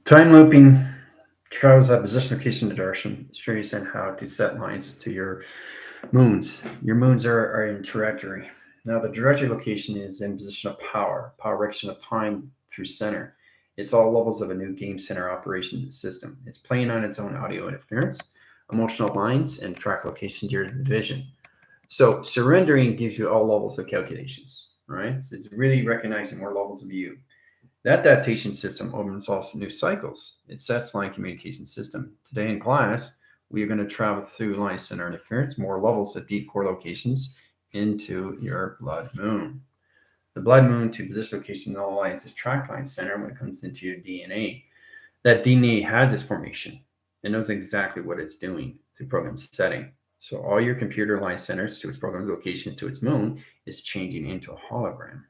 Time looping travels at position, location, and direction. It shows you how to set lines to your moons. Your moons are in trajectory. Now, the trajectory location is in position of power direction of time through center. It's all levels of a new game center operation system. It's playing on its own audio interference, emotional lines, and track location during division. So surrendering gives you all levels of calculations, right? So it's really recognizing more levels of you. That adaptation system opens all new cycles. It sets line communication system. Today in class, we are going to travel through line center interference, more levels of deep core locations into your blood moon. The blood moon to position location in all lines is track line center when it comes into your DNA. That DNA has its formation. It knows exactly what it's doing through program setting. So all your computer line centers to its program location to its moon is changing into a hologram.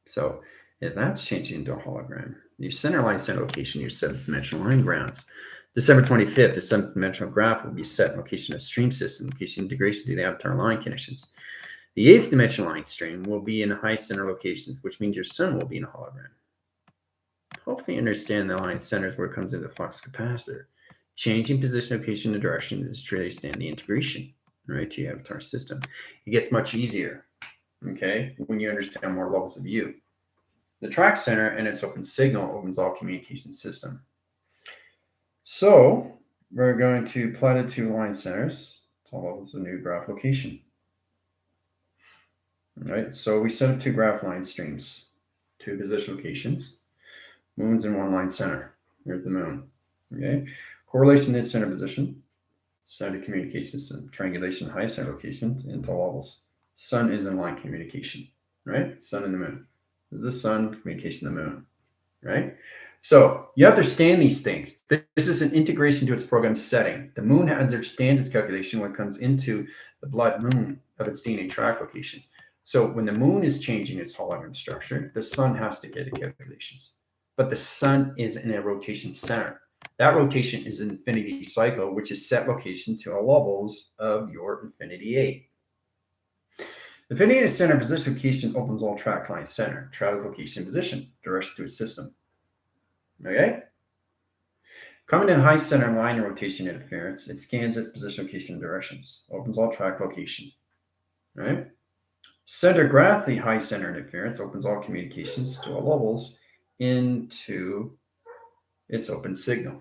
So if that's changing into a hologram, your center line center location, your seventh dimensional line grounds. December 25th, the seventh dimensional graph will be set in location of stream system, location integration to the avatar line connections. The eighth dimensional line stream will be in high center locations, which means your sun will be in a hologram. Hopefully you understand the line centers where it comes into the flux capacitor. Changing position, location, and direction is to understand the integration, right, to your avatar system. It gets much easier, okay, when you understand more levels of you. The track center and its open signal opens all communication system. So we're going to plot it to line centers to all levels of new graph location. All right, so we set up two graph line streams, two position locations, moons in one line center. Here's the moon. Okay, correlation in center position, center communication system, triangulation high center locations into levels. Sun is in line communication, right? Sun and the moon. The sun, communication, the moon, right? So you understand these things. This is an integration to its program setting. The moon understands its calculation when it comes into the blood moon of its DNA track location. So when the moon is changing its hologram structure, the sun has to get the calculations. But the sun is in a rotation center. That rotation is an infinity cycle, which is set location to all levels of your infinity 8. Infinity center position location opens all track line center, travel location position, direction to its system. Okay? Coming in high center line rotation interference, it scans its position, location, and directions, opens all track location. Right? Center gravity high center interference opens all communications to all levels into its open signal.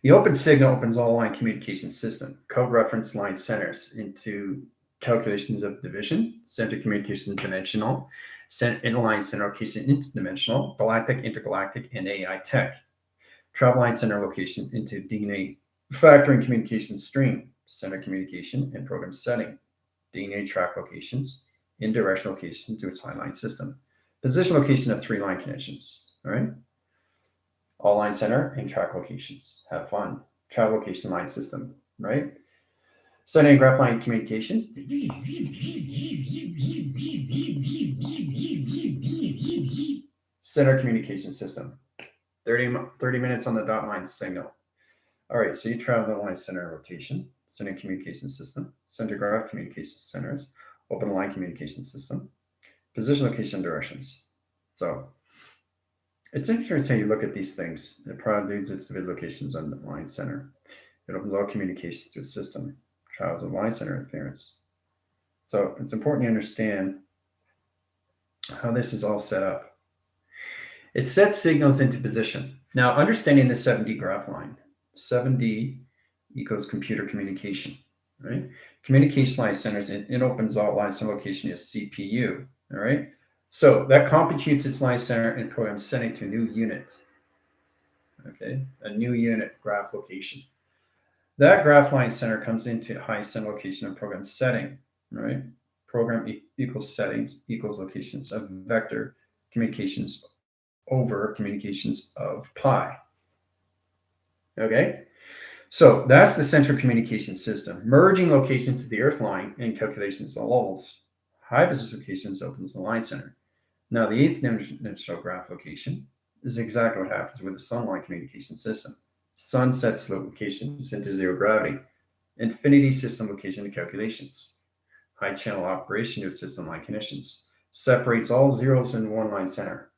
The open signal opens all line communication system, code reference line centers into calculations of division, center communication dimensional, inline center location interdimensional, galactic, intergalactic, and AI tech. Travel line center location into DNA factoring communication stream, center communication, and program setting. DNA track locations, in direction location to its high line system. Position location of three line connections. All right. All line center and track locations. Have fun. Travel location line system. Right. Studying graph line communication. Center communication system. 30 minutes on the dot line signal. All right, so you travel the line center rotation, center communication system, center graph communication centers, open line communication system, position, location, directions. So it's interesting how you look at these things. It produces its vivid locations on the line center. It opens all communications to a system, travels the line center interference. So it's important to understand how this is all set up. It sets signals into position. Now, understanding the 7D graph line, 7D equals computer communication, right? Communication line centers, it opens all line center location as CPU, all right? So that computes its line center and program setting to a new unit, okay? A new unit graph location. That graph line center comes into high center location and program setting, right? Program equals settings equals locations of vector communications over communications of pi. Okay, so that's the central communication system, merging locations to the Earth line and calculations on levels. High position locations opens the line center. Now, the eighth dimensional graph location is exactly what happens with the sunlight communication system. Sun sets locations into zero gravity. Infinity system location to calculations. High channel operation to system line connections. Separates all zeros in one line center.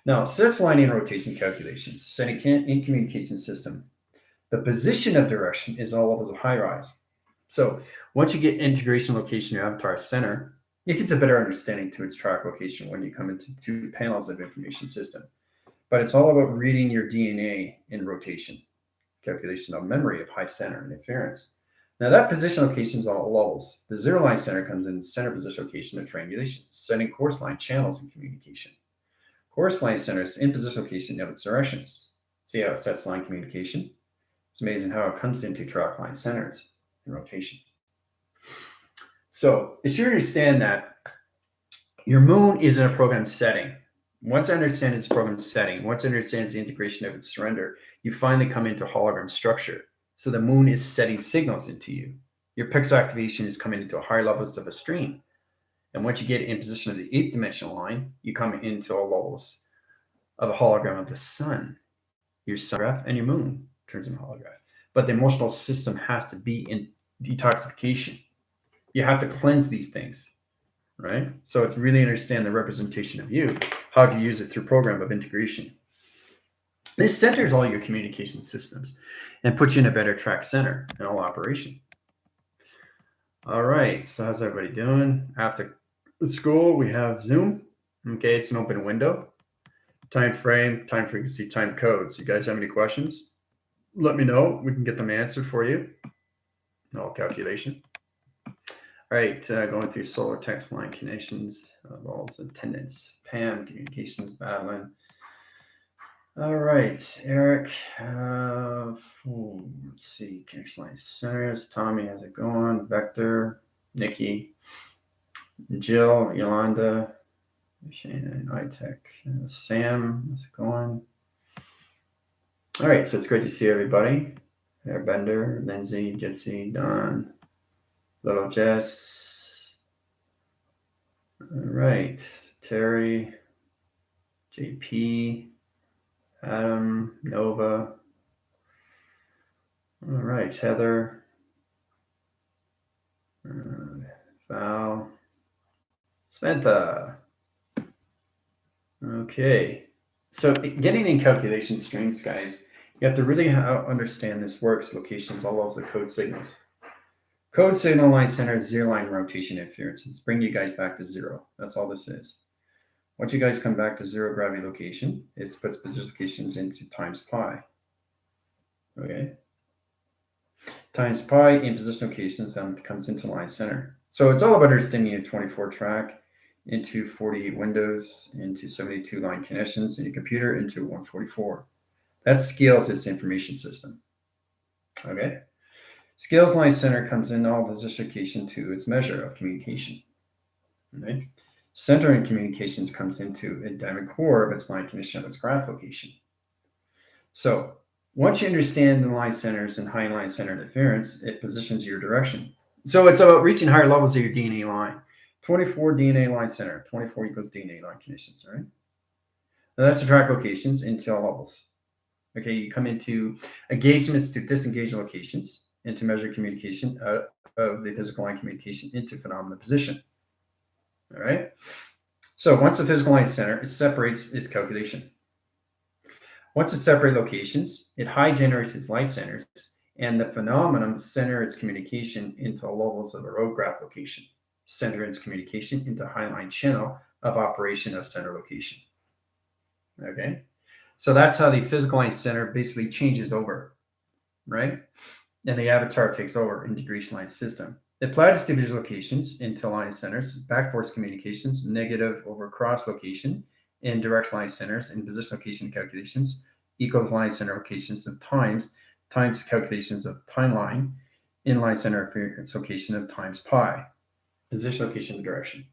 Now, sets lining and rotation calculations. Setting in communication system. The position of direction is all levels of high rise. So once you get integration location your avatar center, it gets a better understanding to its track location when you come into two panels of information system. But it's all about reading your DNA in rotation, calculation of memory of high center and inference. Now that position location is all levels. The zero line center comes in center position location of triangulation, setting course line channels in communication. Course line centers in position location of its directions. See how it sets line communication? It's amazing how it comes into track line centers in rotation. So if you understand that your moon is in a program setting, once I understand its program setting, once I understand the integration of its surrender, you finally come into hologram structure. So the moon is setting signals into you. Your pixel activation is coming into higher levels of a stream. And once you get in position of the 8th dimensional line, you come into all levels of a hologram of the sun. Your sun graph and your moon turns into holograph. But the emotional system has to be in detoxification. You have to cleanse these things, right? So it's really understand the representation of you, how to use it through program of integration. This centers all your communication systems and puts you in a better track center in all operation. All right, so how's everybody doing? After school, we have Zoom. Okay, it's an open window. Time frame, time frequency, time codes. You guys have any questions? Let me know. We can get them answered for you. No calculation. All right, going through solar text line connections, roles, attendance, Pam, communications, battling. All right, Eric. Let's see, connection line centers. Tommy, how's it going? Vector, Nikki, Jill, Yolanda, Shannon, iTech, Sam, how's it going? All right, so it's great to see everybody. Airbender, Lindsay, Jitsi, Don, Little Jess. All right, Terry, JP, Adam, Nova. All right, Heather, Val, Samantha. Okay, so getting in calculation strings, guys, you have to really understand this works. Locations, all of the code signals. Code signal line center, zero line rotation interference. Let's bring you guys back to zero. That's all this is. Once you guys come back to zero gravity location, it puts position locations into times pi. Okay. Times pi in position locations then comes into line center. So it's all about understanding a 24 track into 48 windows, into 72 line connections in your computer, into 144. That scales its information system. Okay. Scales line center comes in all position location to its measure of communication. Okay. Center in communications comes into a diamond core of its line condition of its graph location. So once you understand the line centers and high line center interference, it positions your direction. So it's about reaching higher levels of your DNA line. 24 DNA line center, 24 equals DNA line conditions, all right? Now that's the track locations into all levels. Okay, you come into engagements to disengage locations and to measure communication of the physical line communication into phenomena position. All right. So once the physical line center, it separates its calculation. Once it separates locations, it high generates its light centers, and the phenomenon center its communication into levels of a road graph location, center its communication into high line channel of operation of center location. Okay. So that's how the physical line center basically changes over, right? And the avatar takes over integration line system. It applies to visual locations into line centers, back force communications, negative over cross location, in direct line centers, and position location calculations, equals line center locations of times calculations of timeline, in line center appearance location of times pi, position location of direction.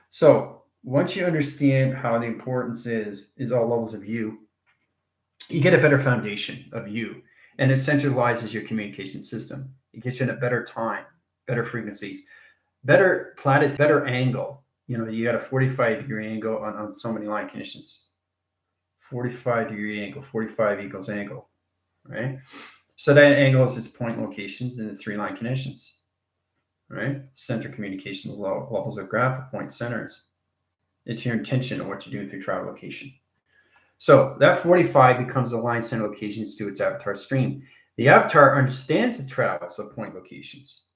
So once you understand how the importance is all levels of you get a better foundation of you, and it centralizes your communication system. It gets you in a better time, better frequencies, better platitude, better angle. You know, you got a 45-degree angle on so many line conditions. 45-degree angle, 45 equals angle, right? So that angle is its point locations in the 3 line conditions, right? Center communication levels of graph point centers. It's your intention of what you do through travel location. So that 45 becomes the line center locations to its avatar stream. The avatar understands the travels of point locations.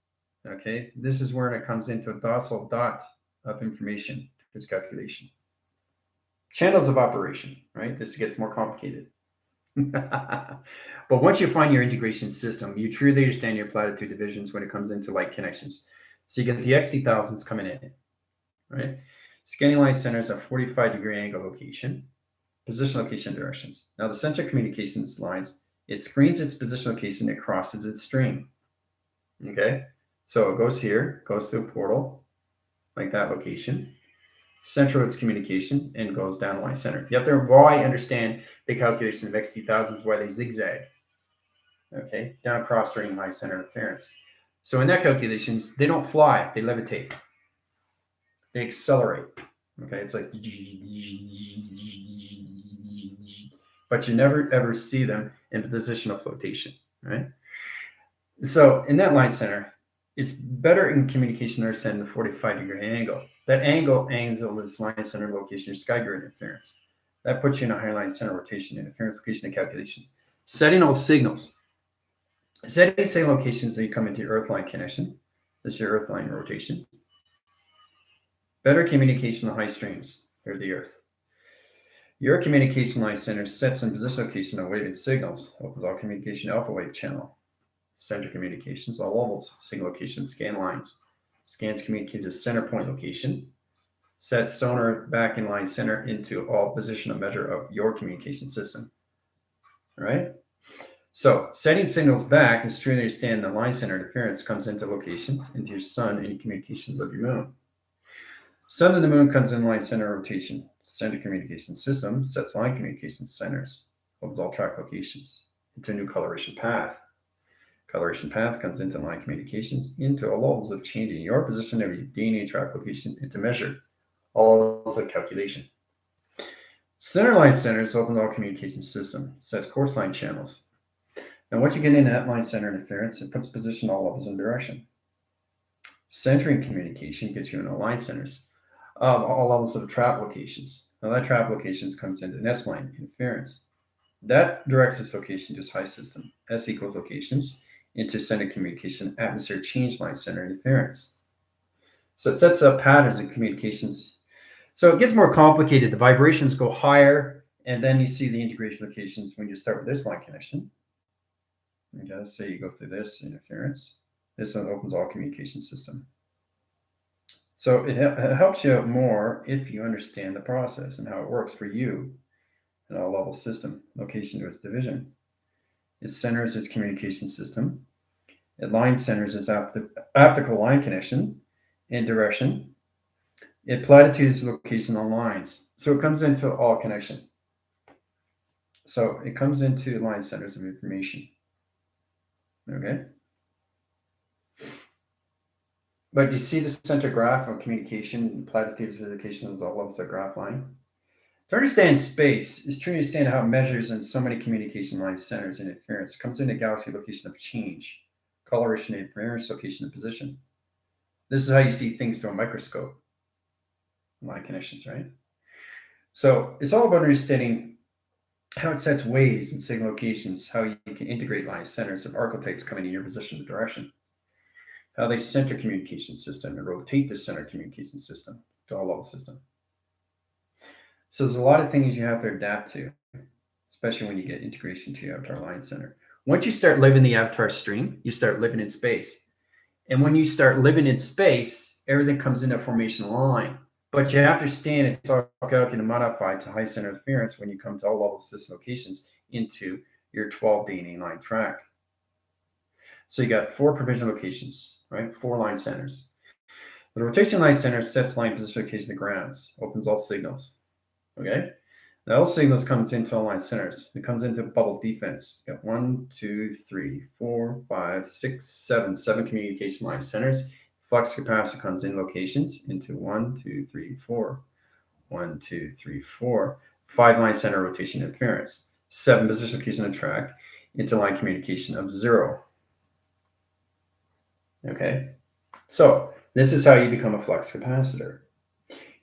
Okay, this is where it comes into a docile dot of information for its calculation. Channels of operation, right? This gets more complicated. But once you find your integration system, you truly understand your platitude divisions when it comes into light connections. So you get the XC thousands coming in, right? Scanning line centers at 45-degree angle location, position location directions. Now the center communications lines, it screens its position location, it crosses its stream. Okay, so it goes here, goes through a portal, like that location, center its communication, and goes down line center. You have to why understand the calculation of XT thousands, why they zigzag. Okay, down cross stream line center interference. So in that calculations, they don't fly, they levitate. They accelerate. Okay, it's like, but you never ever see them in position of flotation, right? So in that line center, it's better in communication to understand the 45-degree angle. That angle this line center location, your sky grid interference. That puts you in a higher line center rotation, interference location, and calculation. Setting all signals. Setting signal locations when you come into your earth line connection. This is your earth line rotation. Better communication on high streams. There's the earth. Your communication line center sets in position location of waving signals. Opens all communication alpha wave channel. Center communications, all levels, signal location, scan lines. Scans communicate to center point location. Sets sonar back in line center into all position of measure of your communication system. All right? So setting signals back is to understand the line center interference comes into locations, into your sun, and communications of your moon. Sun and the moon comes in line center rotation. Center communication system sets line communication centers, opens all track locations into a new coloration path. Coloration path comes into line communications into all levels of changing your position of your DNA track location into measure, all levels of calculation. Center line centers open all communication system, sets course line channels. And once you get into that line center interference, it puts position all levels in direction. Centering communication gets you into line centers of all levels of trap locations. Now that trap locations comes into an S line interference. That directs its location to its high system, S equals locations, into center communication atmosphere change line center interference. So it sets up patterns in communications. So it gets more complicated. The vibrations go higher, and then you see the integration locations when you start with this line connection. Okay, let's say you go through this interference. This one opens all communication system. So it helps you out more if you understand the process and how it works for you in all level system, location to its division. It centers its communication system. It line centers its optical line connection and direction. It platitudes location on lines. So it comes into all connection. So it comes into line centers of information. Okay. But you see the center graph of communication, platitudes, locations, all levels of graph line. To understand space is to understand how it measures in so many communication line centers and interference. It comes into galaxy location of change, coloration, interference, location, and position. This is how you see things through a microscope. Line connections, right? So it's all about understanding how it sets waves and signal locations, how you can integrate line centers of archetypes coming in your position and direction, how they center communication system and rotate the center communication system to all level system. So there's a lot of things you have to adapt to, especially when you get integration to your avatar line center. Once you start living the avatar stream, you start living in space. And when you start living in space, everything comes into formation line. But you have to understand it's all calculated and modified to high center interference when you come to all level system locations into your 12 DNA line track. So you got 4 provision locations, right? 4 line centers. The rotation line center sets line position location to grounds, opens all signals. Okay. Now all signals comes into all line centers. It comes into bubble defense. You got 1, 2, 3, 4, 5, 6, 7 communication line centers. Flux capacitor comes in locations into 1, 2, 3, 4. 1, 2, 3, 4. 5 line center rotation interference. 7 position location and track into line communication of 0. Okay. So this is how you become a flux capacitor.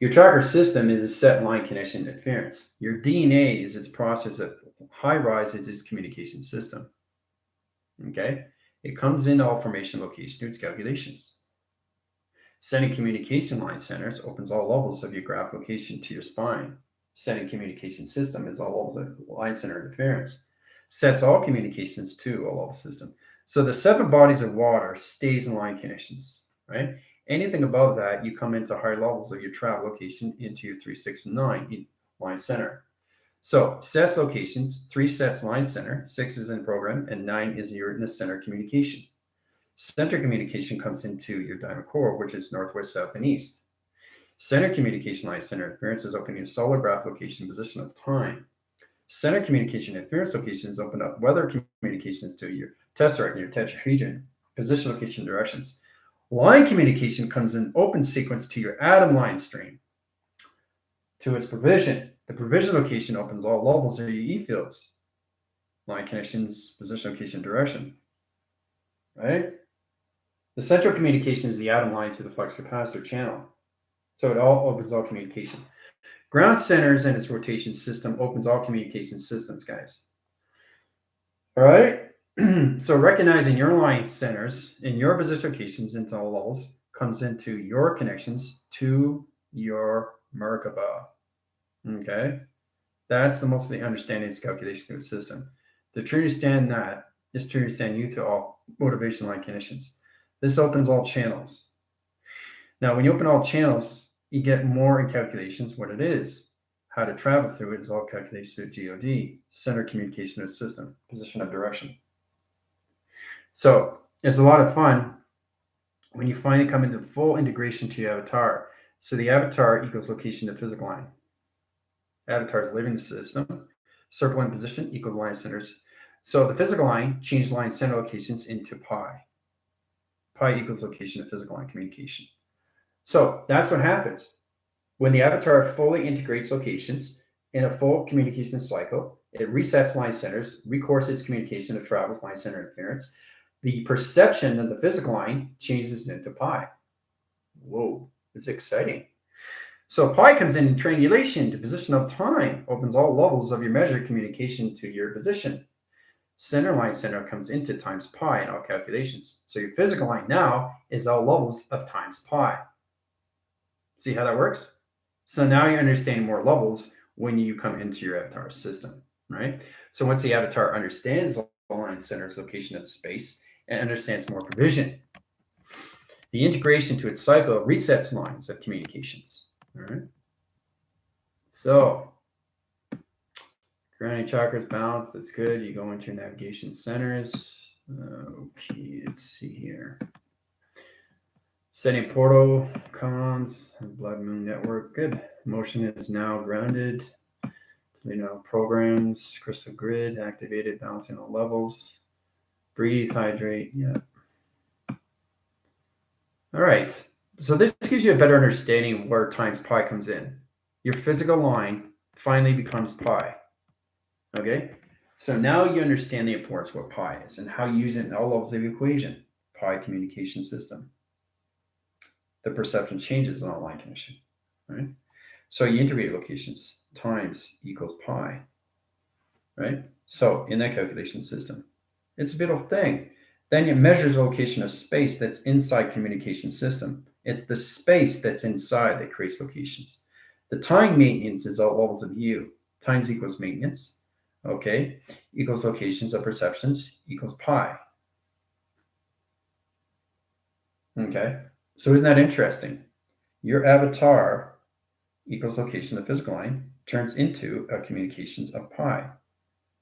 Your tracker system is a set line connection interference. Your DNA is its process of high rise is its communication system. Okay? It comes into all formation location to its calculations. Sending communication line centers opens all levels of your graph location to your spine. Sending communication system is all levels of line center interference. Sets all communications to a level system. So the 7 bodies of water stays in line connections, right? Anything above that, you come into higher levels of your travel location into your 3, 6, and 9 line center. So sets locations, 3 sets line center, 6 is in program, and 9 is your in the center communication. Center communication comes into your diamond core, which is northwest, south, and east. Center communication line center interference is opening a solar graph location position of time. Center communication interference locations open up weather communications to your tesseract and your tetrahedron, position location directions. Line communication comes in open sequence to your atom line stream. To its provision, the provision location opens all levels of your E fields. Line connections, position location, direction. Right? The central communication is the atom line to the flux capacitor channel. So it all opens all communication. Ground centers and its rotation system opens all communication systems, guys. All right? So recognizing your line centers in your position locations into all levels comes into your connections to your Merkaba. Okay? That's the most of the understanding its calculation of the system. To truly understand that is to understand you through all motivation line connections. This opens all channels. Now, when you open all channels, you get more in calculations what it is. How to travel through it is all calculations through GOD, center communication of the system, position of direction. So it's a lot of fun when you finally come into full integration to your avatar. So the avatar equals location to physical line. Avatar is living the system. Circle in position equal line centers. So the physical line changes line center locations into pi. Pi equals location to physical line communication. So that's what happens. When the avatar fully integrates locations in a full communication cycle, it resets line centers, records its communication of travels line center interference. The perception of the physical line changes into pi. Whoa, it's exciting. So pi comes in triangulation to position of time, opens all levels of your measured communication to your position. Center line center comes into times pi in all calculations. So your physical line now is all levels of times pi. See how that works? So now you understand more levels when you come into your avatar system, right? So once the avatar understands the line center's location in space and understands more provision, the integration to its cycle resets lines of communications. All right. So grounding chakras balanced. That's good. You go into your navigation centers. Okay, let's see here. Setting portal cons, blood moon network. Good. Motion is now grounded. Programs, crystal grid activated, balancing all levels. Breathe, hydrate. Yeah. All right. So this gives you a better understanding of where times pi comes in. Your physical line finally becomes pi. Okay. So now you understand the importance of what pi is and how you use it in all levels of the equation. Pi communication system. The perception changes in all line connection. Right. So you integrate locations. Times equals pi. Right. So in that calculation system, it's a beautiful thing. Then it measures the location of space that's inside communication system. It's the space that's inside that creates locations. The time maintenance is all levels of U. Times equals maintenance. Okay. Equals locations of perceptions equals pi. Okay. So isn't that interesting? Your avatar equals location of physical line turns into a communications of pi.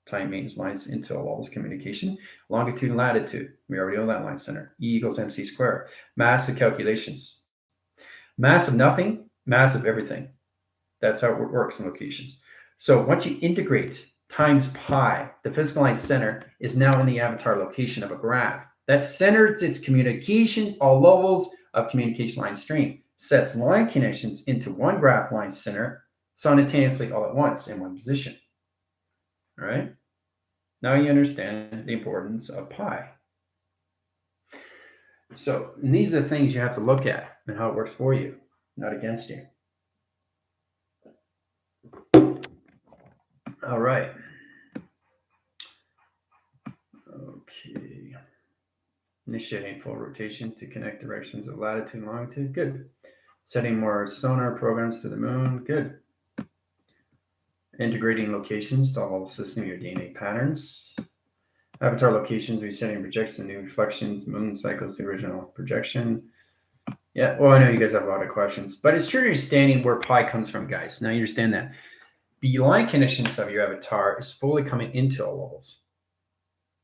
Time maintenance lines into all levels communication. Longitude and latitude. We already know that line center. E equals mc squared. Mass of calculations. Mass of nothing, mass of everything. That's how it works in locations. So once you integrate times pi, the physical line center is now in the avatar location of a graph. That centers its communication, all levels of communication line stream. Sets line connections into one graph line center simultaneously all at once in one position. All right. Now you understand the importance of pi. So these are the things you have to look at and how it works for you, not against you. All right. Okay. Initiating full rotation to connect directions of latitude and longitude. Good. Setting more sonar programs to the moon. Good. Integrating locations to all system your DNA patterns. Avatar locations, resetting projections and new reflections, moon cycles, the original projection. Yeah, well, I know you guys have a lot of questions, but it's true understanding where pi comes from, guys. Now you understand that the line connections of your avatar is fully coming into all levels.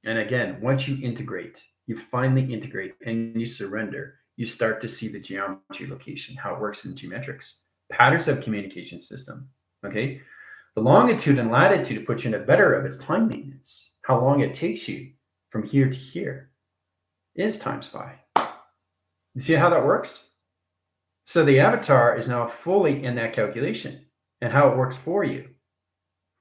And again, once you integrate, you finally integrate and you surrender, you start to see the geometry location, how it works in geometrics, patterns of communication system. Okay. The longitude and latitude puts you in a better of its time maintenance. How long it takes you from here to here is times pi. You see how that works? So the avatar is now fully in that calculation and how it works for you.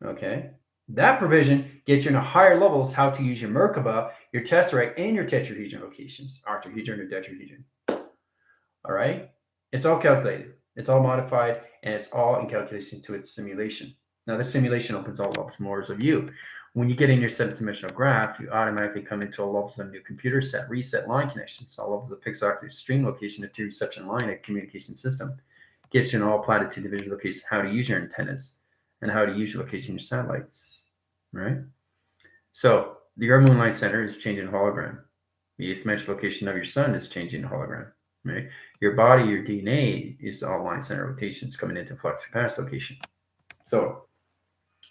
Okay. That provision gets you into higher levels how to use your Merkaba, your tesseract, and your tetrahedron locations, octahedron or tetrahedron. All right. It's all calculated. It's all modified, and it's all in calculation to its simulation. Now, this simulation opens all levels more of you. When you get in your 7th-dimensional graph, you automatically come into all levels of a new computer set, reset line connections, all levels of the pixel octave stream location, the two reception line, a communication system. Gets you in all platitude division locations, how to use your antennas, and how to use your location your satellites, right? So your moon line center is changing hologram. The 8th-dimensional location of your sun is changing hologram, right? Your body, your DNA is all line center rotations coming into flux capacitor location. So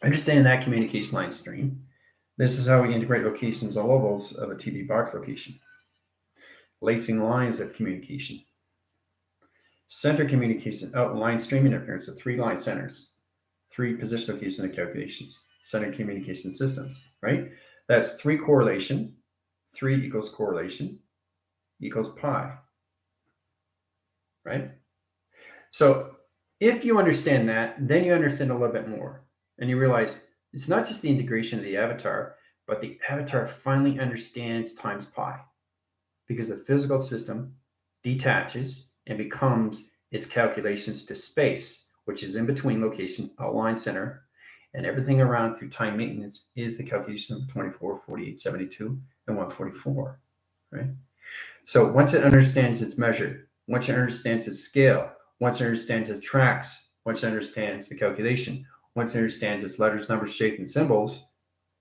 understand that communication line stream. This is how we integrate locations all levels of a TV box location. Lacing lines of communication. Center communication, line stream interference of 3 line centers. 3 position locations and calculations. Center communication systems, right? That's 3 correlation. 3 equals correlation equals pi, right? So if you understand that, then you understand a little bit more. And you realize it's not just the integration of the avatar, but the avatar finally understands times pi. Because the physical system detaches and becomes its calculations to space, which is in between location, a line center, and everything around through time maintenance is the calculation of 24, 48, 72, and 144, right? So once it understands its measure, once it understands its scale, once it understands its tracks, once it understands the calculation, once it understands its letters, numbers, shape, and symbols,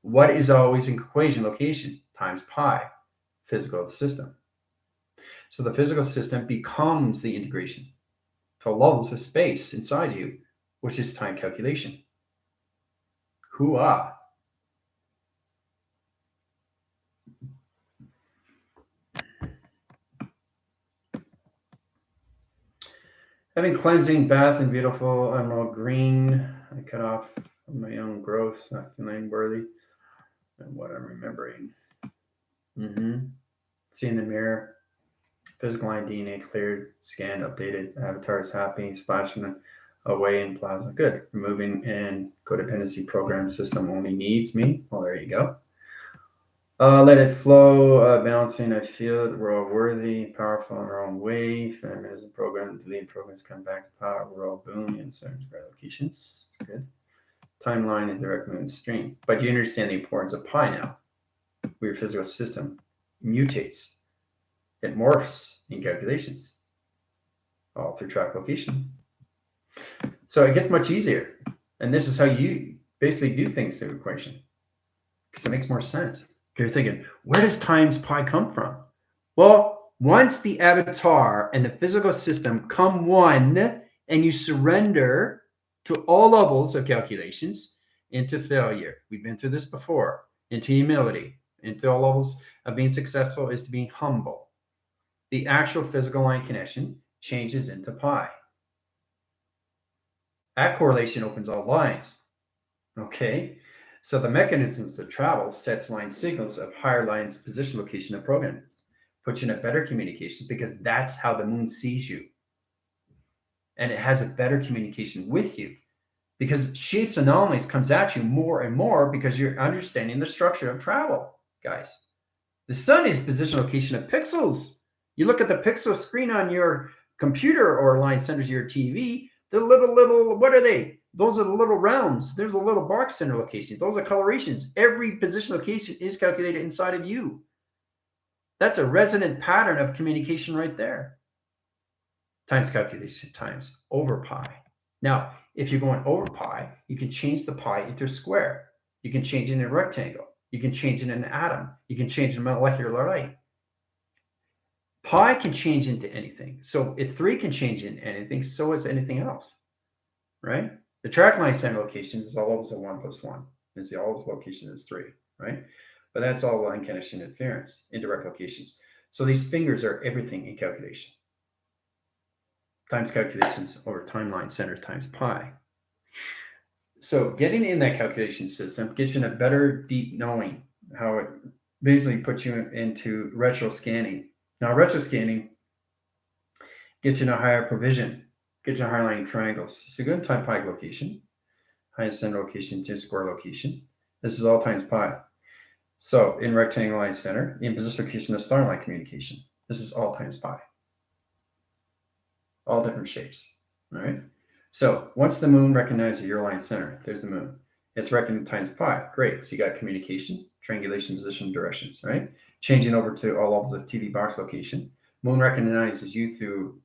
what is always in equation location? Times pi, physical system. So the physical system becomes the integration to levels of space inside you, which is time calculation. Hoo-ah. Having cleansing bath and beautiful emerald green, I cut off my own growth, not feeling worthy, and what I'm remembering. See in the mirror, physical line DNA cleared, scanned, updated, avatar is happy, splashing away in plasma. Good. Removing and codependency program system only needs me. Well, there you go. Let it flow, balancing a field. We're all worthy, powerful in our own way. Feminism program, deleting programs come back to power. We're all boom in certain locations. It's good. Timeline and direct movement stream. But you understand the importance of pi now. Your physical system mutates. It morphs in calculations, all through track location. So it gets much easier. And this is how you basically do things through equation, because it makes more sense. You're thinking, where does times pi come from? Well, once the avatar and the physical system come one and you surrender to all levels of calculations, into failure. We've been through this before. Into humility. Into all levels of being successful is to be humble. The actual physical line connection changes into pi. That correlation opens all lines. Okay? So the mechanisms to travel sets line signals of higher lines position location of programs, puts you in a better communication because that's how the moon sees you. And it has a better communication with you because shapes and anomalies comes at you more and more because you're understanding the structure of travel, guys. The sun is position location of pixels. You look at the pixel screen on your computer or line centers of your TV, the little, what are they? Those are the little rounds. There's a little box center location. Those are colorations. Every position location is calculated inside of U. That's a resonant pattern of communication right there. Times calculation times over pi. Now, if you're going over pi, you can change the pi into a square. You can change it in a rectangle. You can change it in an atom. You can change it in molecular light. Pi can change into anything. So if 3 can change into anything, so is anything else, right? The track line center location is always a 1 plus 1. It's the always location is 3, right? But that's all line connection interference, indirect locations. So these fingers are everything in calculation. Times calculations over timeline center times pi. So getting in that calculation system gets you in a better deep knowing how it basically puts you into retro scanning. Now, retro scanning gets you in a higher provision, gets you higher line triangles. So you go to time pi location, highest center location to square location. This is all times pi. So in rectangle line center, in position location of star line communication, this is all times pi. All different shapes, all right? So once the moon recognizes your line center, there's the moon. It's recognized times pi. Great. So you got communication, triangulation, position, directions, right? Changing over to all levels of TV box location. Moon recognizes you through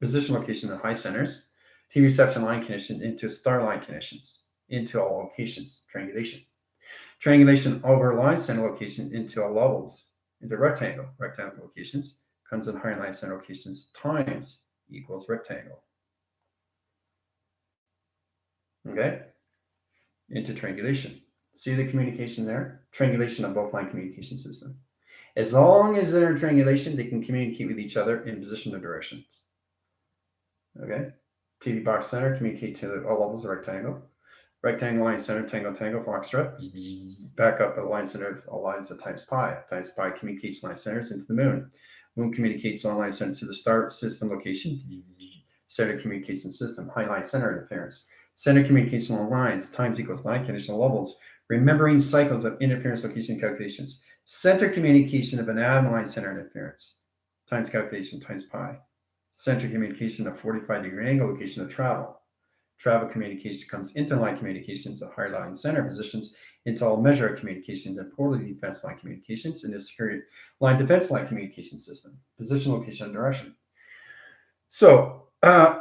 position location of high centers, TV reception line connection into star line connections, into all locations, triangulation. Triangulation over line center location into all levels, into rectangle locations, comes in higher line center locations times equals rectangle. Okay? Into triangulation. See the communication there? Triangulation of both line communication system. As long as they're in triangulation, they can communicate with each other in position and directions. Okay? TV box center communicate to all levels of rectangle. Rectangle line center, tangle, foxtrot. Back up at line center, all lines at times pi. Times pi communicates line centers into the moon. Moon communicates on line center to the star system location. Center communication system, high line center interference. Center communication along lines, times equals line conditional levels. Remembering cycles of interference location calculations. Center communication of an atom line center interference. Times calculation times pi. Center communication of 45-degree angle location of travel. Travel communication comes into line communications of higher line center positions into all measure of communications and poorly defense line communications in the security line defense line communication system. Position, location, and direction. So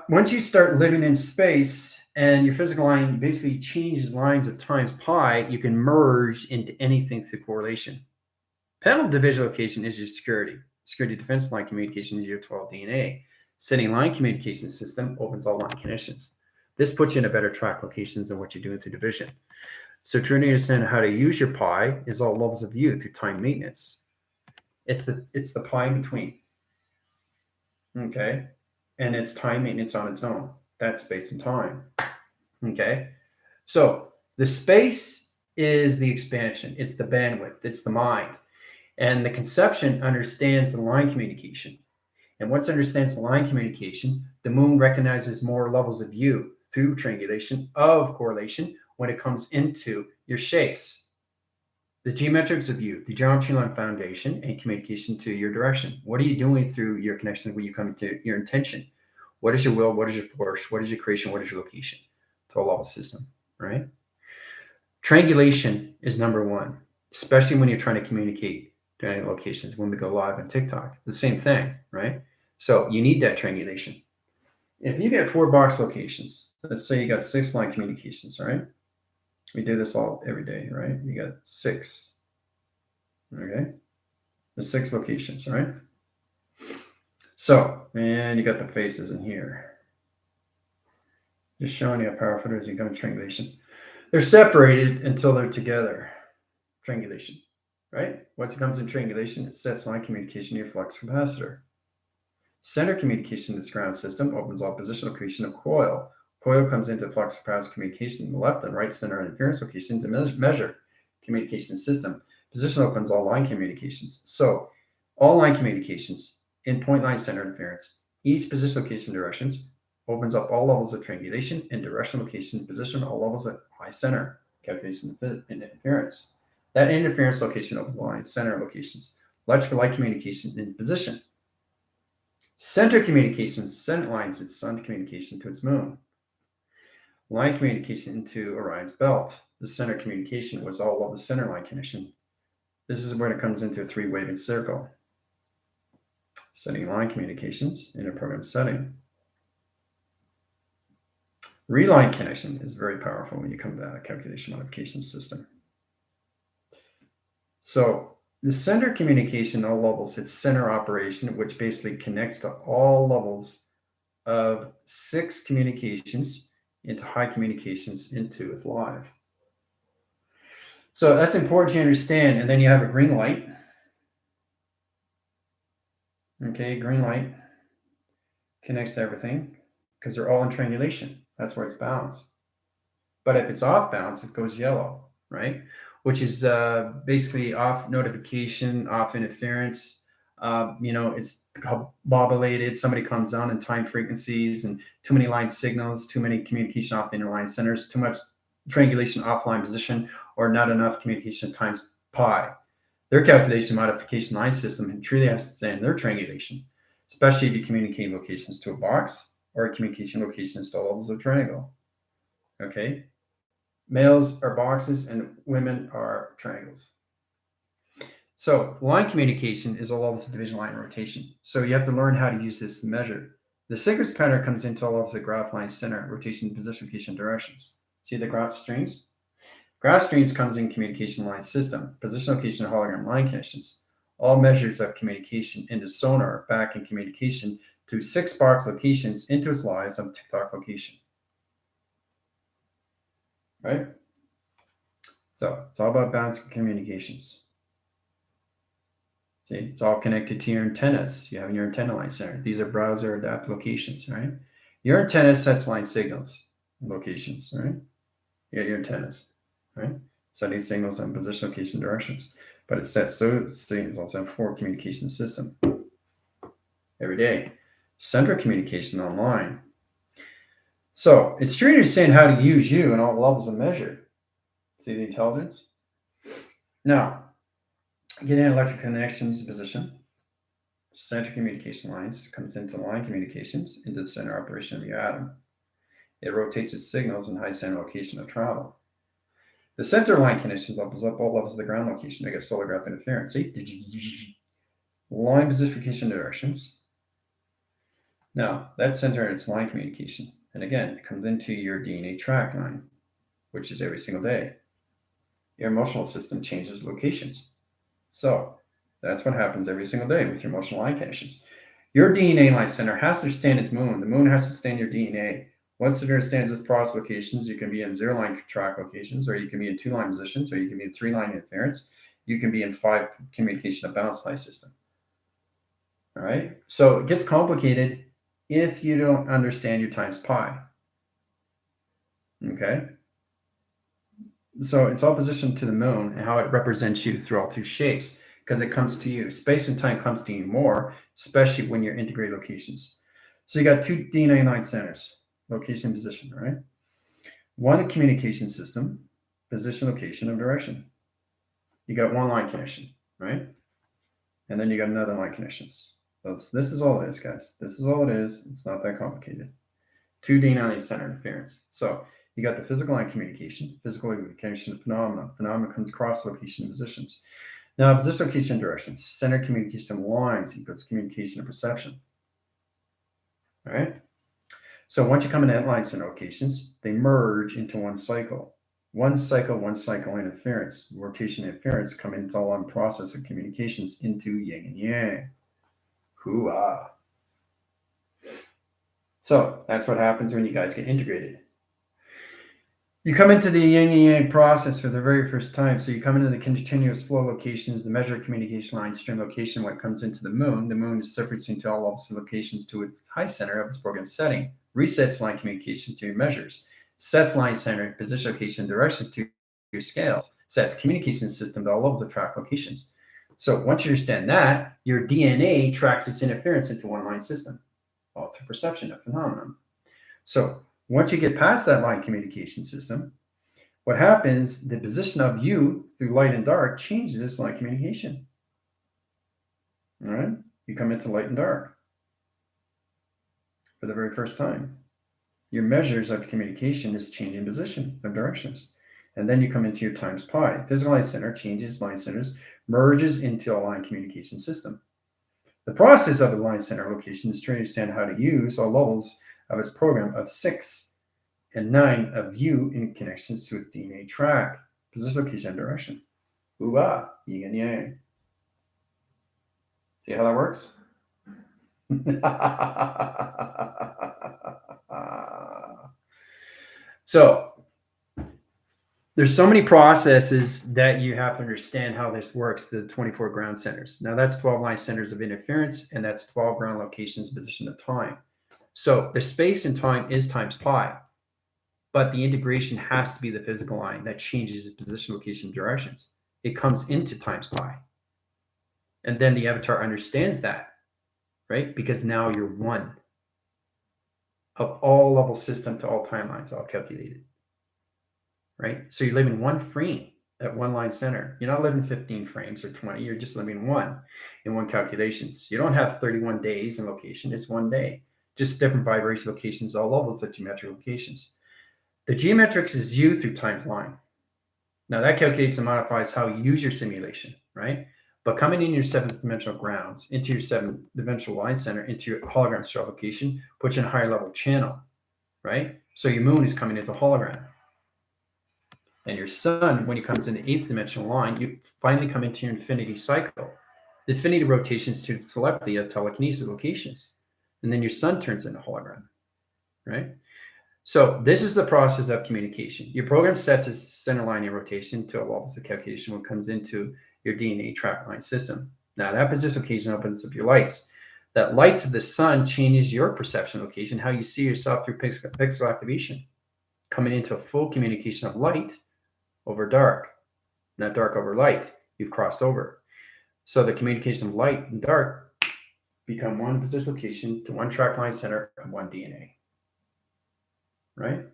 once you start living in space and your physical line basically changes lines of times pi, you can merge into anything through correlation. Panel division location is your security. Security defense line communication is your 12 DNA. Setting line communication system opens all line connections. This puts you in a better track locations than what you're doing through division. So to understand how to use your pi is all levels of view through time maintenance. It's the pi in between. Okay. And it's time maintenance on its own. That's space and time. Okay. So the space is the expansion. It's the bandwidth. It's the mind. And the conception understands the line communication. And once it understands the line communication, the moon recognizes more levels of view through triangulation of correlation when it comes into your shapes. The geometrics of view, the geometry line foundation, and communication to your direction. What are you doing through your connection when you come to your intention? What is your will? What is your force? What is your creation? What is your location? To a level system, right? Triangulation is number one, especially when you're trying to communicate to any locations. When we go live on TikTok, it's the same thing, right? So you need that triangulation. If you get 4 box locations, let's say you got 6 line communications, right? We do this all every day, right? You got 6. Okay. There's 6 locations, right? So, and you got the faces in here. Just showing you how powerful it is. You come to triangulation. They're separated until they're together. Triangulation, right? Once it comes in triangulation, it sets line communication to your flux capacitor. Center communication to this ground system opens all position location of coil. Coil comes into flux capacitor communication in the left and right center interference location to measure communication system. Position opens all line communications. So all line communications in point line center interference, each position location directions opens up all levels of triangulation and direction location position all levels at high center calculation and interference. That interference location opens line center locations. Electrical light communication in position. Center communication sent lines its sun communication to its moon. Line communication into Orion's belt. The center communication was all of the center line connection. This is when it comes into a three-waving circle. Setting line communications in a program setting. Reline connection is very powerful when you come to that calculation modification system. So the center communication, all levels, it's center operation, which basically connects to all levels of 6 communications into high communications into its live. So that's important to understand. And then you have a green light. Okay, green light connects to everything because they're all in triangulation. That's where it's balanced. But if it's off balance, it goes yellow, right? Which is basically off notification, off interference. It's bobulated. Somebody comes on in time frequencies and too many line signals, too many communication off interline centers, too much triangulation offline position, or not enough communication times pi. Their calculation modification line system truly has to stand their triangulation, especially if you communicate locations to a box or communication locations to all levels of triangle. Okay? Males are boxes and women are triangles. So line communication is all levels of division line rotation. So you have to learn how to use this to measure. The sequence pattern comes into all levels of graph line center, rotation, position, location, directions. See the graph streams? Graph streams comes in communication line system, position, location, and hologram line connections. All measures of communication into sonar back in communication to 6 box locations into its lives on TikTok location. Right? So it's all about balancing communications. See, it's all connected to your antennas. You have your antenna line center. These are browser adapt locations, right? Your antenna sets line signals, locations, right? You got your antennas, right? Setting signals on position, location, directions. But it sets those signals on 4 communication system every day. Central communication online. So it's true to understand how to use you in all levels of measure. See the intelligence? Now, getting electric connections position. Center communication lines comes into line communications into the center operation of your atom. It rotates its signals in high center location of travel. The center line connection levels up all levels of the ground location. They get solar graph interference. See? Line position directions. Now, that's center in its line communication. And again, it comes into your DNA track line, which is every single day. Your emotional system changes locations. So that's what happens every single day with your emotional line connections. Your DNA line center has to understand its moon. The moon has to understand your DNA. Once it understands its process locations, you can be in 0 line track locations, or you can be in 2 line positions, or you can be in 3 line interference. You can be in 5 communication of balance line system. All right. So it gets complicated if you don't understand your times pi. Okay. So it's all positioned to the moon and how it represents you through all 2 shapes, because it comes to you. Space and time comes to you more, especially when you're integrated locations. So you got 2 DNA line centers, location and position, right? 1 communication system, position, location, and direction. You got 1 line connection, right? And then you got another line connections. So this is all it is, guys. This is all it is. It's not that complicated. 2 DNA line center interference. So you got the physical line communication, physical communication phenomena. Phenomena comes cross location positions. Now, position, location, directions. Center communication lines equals communication and perception. All right. So once you come into line center locations, they merge into 1 cycle. 1 cycle interference, rotation interference come into all one process of communications into yin and yang. Hoo-ah. So that's what happens when you guys get integrated. You come into the yin and yang process for the very first time. So you come into the continuous flow locations, the measured communication line stream location. When it comes into the moon is surfacing to all levels of locations to its high center of its program setting. Resets line communication to your measures. Sets line center, position, location, direction to your scales. Sets communication system to all levels of track locations. So once you understand that, your DNA tracks its interference into 1 line system, all through perception of phenomenon. So once you get past that line communication system, what happens, the position of you through light and dark changes this line communication. All right? You come into light and dark for the very first time. your measures of communication is changing position of directions. And then you come into your times pi. Physical line center changes line centers, merges into a line communication system. The process of the line center location is to understand how to use all levels of its program of 6 and 9 of view in connections to its DNA track, position, location, and direction. Ooh-ah, yin and yang. See how that works? So there's so many processes that you have to understand how this works, the 24 ground centers. Now that's 12 line centers of interference, and that's 12 ground locations, position of time. So the space and time is times pi, but the integration has to be the physical line that changes its position, location, directions. It comes into times pi. And then the avatar understands that, right? Because now you're one of all level system to all timelines, all calculated, right? So you live in one frame at one line center. You're not living 15 frames or 20. You're just living one in one calculations. You don't have 31 days in location. It's one day, just different vibration locations, all levels of geometric locations. The geometrics is u through times line. Now that calculates and modifies how you use your simulation, right? But coming in your 7th dimensional grounds, into your 7th dimensional line center, into your hologram star location, puts you in a higher level channel, right? So your moon is coming into hologram. And your sun, when it comes in the 8th dimensional line, you finally come into your infinity cycle. The infinity rotations to telepathy of telekinesis locations. And then your sun turns into hologram, right? So this is the process of communication. Your program sets its center line in rotation to levels of calculation when it comes into your DNA track line system. Now that position location opens up your lights. That lights of the sun changes your perception location, how you see yourself through pixel activation, coming into a full communication of light over dark, not dark over light. You've crossed over. So the communication of light and dark become one position location to one track line center and one DNA. Right?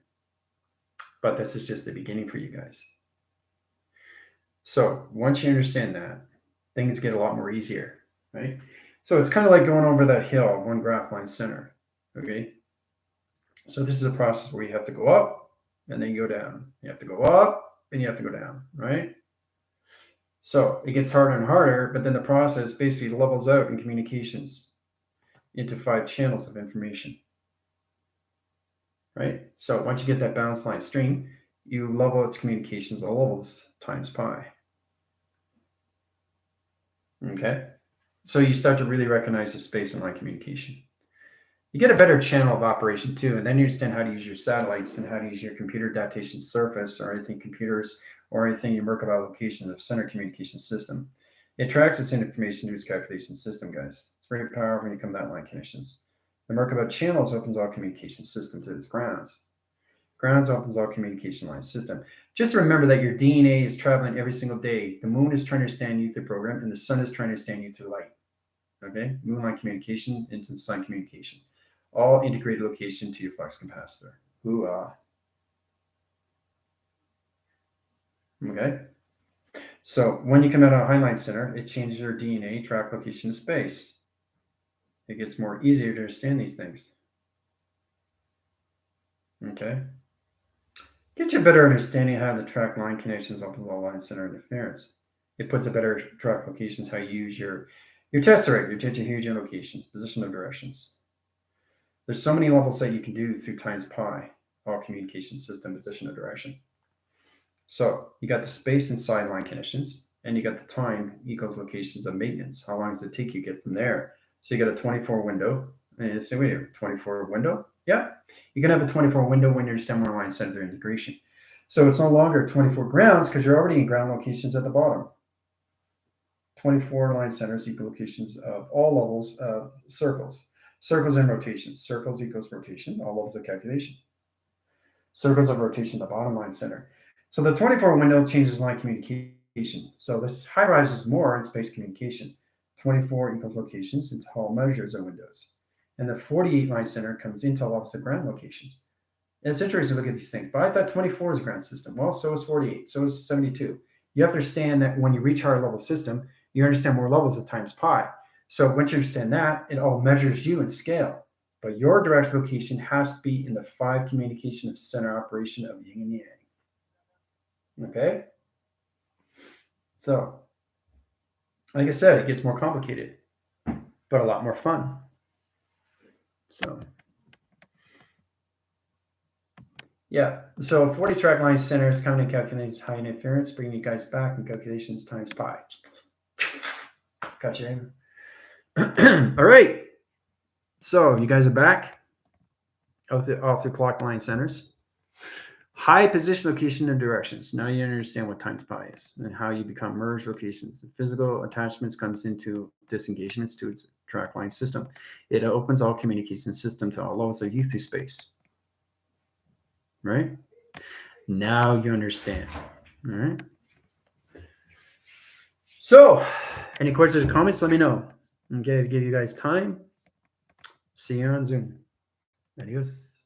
But this is just the beginning for you guys. So once you understand that, things get a lot more easier, right? So it's kind of like going over that hill, one graph line center, okay? So this is a process where you have to go up and then you go down. You have to go up and you have to go down, right? So it gets harder and harder, but then the process basically levels out in communications into 5 channels of information. Right? So once you get that balanced line stream, you level its communications all levels times pi. Okay? So you start to really recognize the space and line communication. You get a better channel of operation too, and then you understand how to use your satellites and how to use your computer adaptation surface or anything computers or anything you Merkaba location of center communication system. It tracks this information to its calculation system, guys. It's very powerful when you come to that line connections. The Merkaba channels opens all communication system to its grounds. Grounds opens all communication line system. Just remember that your DNA is traveling every single day. The moon is trying to understand you through program, and the sun is trying to understand you through light. Okay? Moonlight communication into the sun communication. All integrated location to your flux capacitor. Ooh-ah. Okay? So when you come out of a highline center, it changes your DNA track location to space. It gets more easier to understand these things. Okay. Get you a better understanding of how the track line connections open the line center interference. It puts a better track locations how you use your tesseract, your tetrahedron locations, position of directions. There's so many levels that you can do through times pi, all communication system, position of direction. So you got the space and sideline connections, and you got the time equals locations of maintenance. How long does it take you to get from there? So you got a 24 window. And you say, wait, 24 window? Yeah, you can have a 24 window when you're stem line center integration. So it's no longer 24 grounds because you're already in ground locations at the bottom. 24 line centers equal locations of all levels of circles. Circles and rotations. Circles equals rotation, all levels of calculation. Circles of rotation, the bottom line center. So the 24 window changes line communication. So this high rises more in space communication. 24 equals locations into all measures and windows. And the 48 line center comes into all levels of ground locations. And it's interesting to look at these things. But I thought 24 is a ground system. Well, so is 48. So is 72. You have to understand that when you reach higher level system, you understand more levels of times pi. So once you understand that, it all measures you in scale. But your direct location has to be in the 5 communication of center operation of yin and yang. Okay? So, like I said, it gets more complicated, but a lot more fun. So, yeah. So 40 track line centers, counting calculations, high interference, bringing you guys back in calculations times pi. Gotcha. All right. So you guys are back off the clock line centers. High position location and directions. Now you understand what times pi is and how you become merged locations. The physical attachments comes into disengagements to its track line system. It opens all communication system to all levels of U through space. Right? Now you understand. All right. So, any questions or comments? Let me know. Okay, to give you guys time. See you on Zoom. Adios.